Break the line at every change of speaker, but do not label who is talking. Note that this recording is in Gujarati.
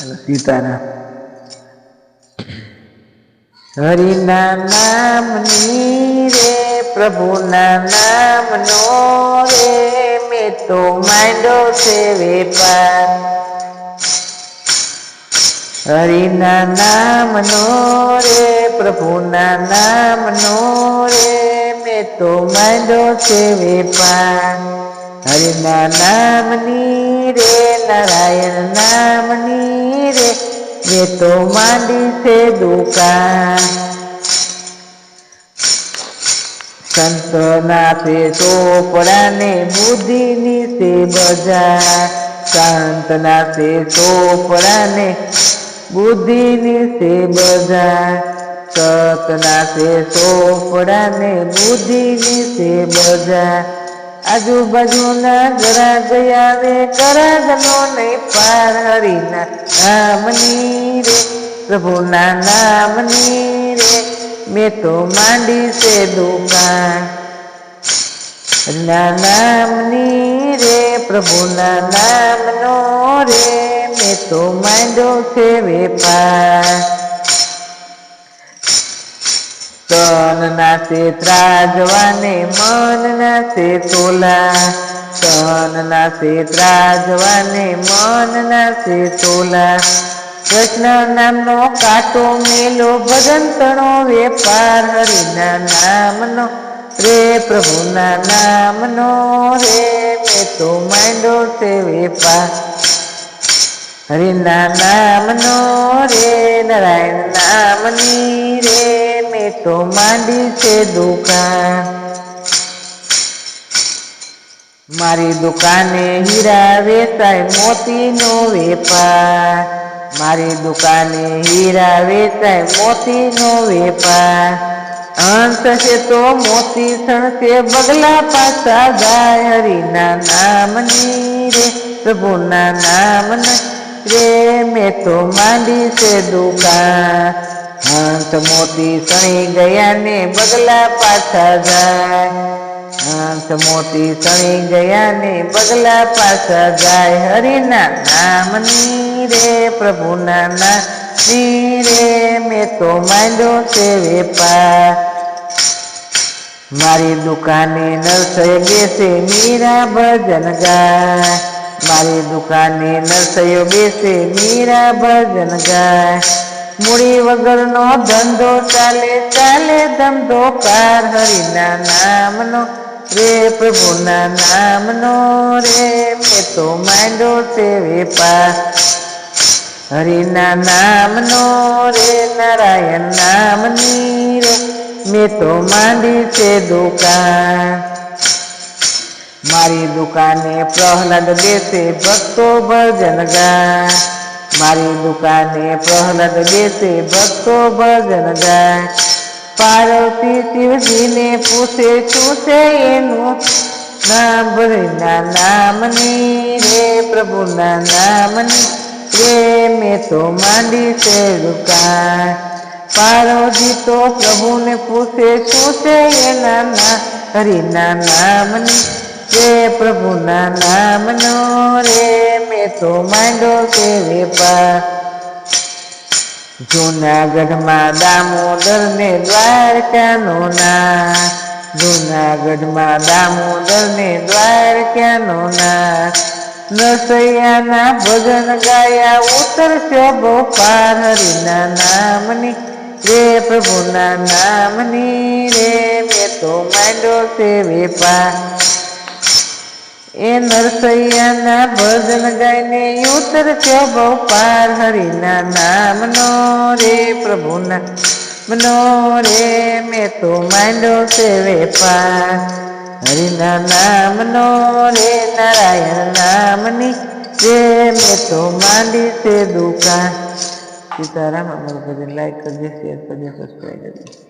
સીતારામ. હરિના નામની રે પ્રભુના નામનો રે મેં તો માંડ્યો છે વેપાર. હરિના નામનો રે પ્રભુના નામનો રે મેં તો માંડ્યો છે વેપાર. હરિના નામની રે નારાયણ નામની રે મેં તો માંડી છે દુકાન. સંતના છે ચોપડાને બુદ્ધિની છે બજાર. સંતના છે ચોપડાને બુદ્ધિની છે બજાર. સતના છે ચોપડાને બુદ્ધિની છે બજાર. આજુબાજુના ઘરા ગયા રે કરાગનો નહીં પાર. હરિના નામની રે પ્રભુના નામની રે મેં તો માંડી છે દુકાન. હરિના નામની રે પ્રભુના નામનો રે મેં તો માંડ્યો છે વેપાર. તનના છે ત્રાજવાને મનના છે તોલા. તનના છે ત્રાજવાને મનના છે તોલા. કૃષ્ણ નામનો કાંટો મેલો ભજંતનો વેપાર. હરિના નામનો રે પ્રભુના નામનો રે મેં તો માંડ્યો છે વેપાર. હરિના નામનો રે નારાયણ નામની રે મેં તો માંડી છે દુકાન. મારી દુકાને હીરા વેચાય મોતીનો વેપાર. મારી દુકાને હીરા વેચાય મોતીનો વેપાર. અંત છે તો મોતી સણશે બગલા પાછા જાય. હરિના નામની રે પ્રભુના નામના રે મેં તો માંડી છે દુકાન. અંત મોતી સણી ગયા ને બગલા પાછા જાય. અંત મોતી સણી ગયા ને બગલા પાછા જાય. હરિના નામની રે પ્રભુના નામની રે મેં તો માંડ્યો છે વેપાર. મારી દુકાને નરસૈ બેસે મીરા ભજન ગાય. મારી દુકાને નરસૈયો બેસે મીરા ભજન ગાય. મૂડી વગરનો ધંધો ચાલે ચાલે ધંધો કાર. હરિના નામનો રે પ્રભુના નામનો રે મેં તો માંડ્યો છે વેપાર. હરિના નામનો રે નારાયણ નામની રે મેં તો માંડી છે દુકાન. મારી દુકાને પ્રહલાદ બેસે ભક્તો ભજન ગાય. મારી દુકાને પ્રહલાદ બેસે ભક્તો ભજન ગાય. પાર્વતી શિવજીને પૂછે શું છે એનું નામ. હરિના નામની રે પ્રભુના નામની રે મેં તો માંડી છે દુકાન. પાર્વતી તો પ્રભુને પૂછે શું છે એના નામ. હરિના નામની રે પ્રભુના નામનો રે મેં તો માંડ્યો છે વેપાર. જૂનાગઢમાં દામોદર ને દ્વારકાનો નામ. જૂનાગઢમાં દામોદર ને દ્વારકાનો નામ. નરસૈયાના ભજન ગાયા ઉતરશો બહુ પાર. હરિના નામની રે પ્રભુના નામની રે મેં તો માંડ્યો છે વેપાર. એ નરસૈયાના ભજન ગાયને ઉતરશો બહુ પાર. હરિના નામનો રે પ્રભુના નામનો રે મેં તો માંડ્યો છે વેપાર. હરિના નામનો રે નારાયણ નામની રે મેં તો માંડી છે દુકાન. સીતારામ. અમારું ભજન લાઈક કરજો, શેર કરજો, સબસ્ક્રાઈબ કરજો.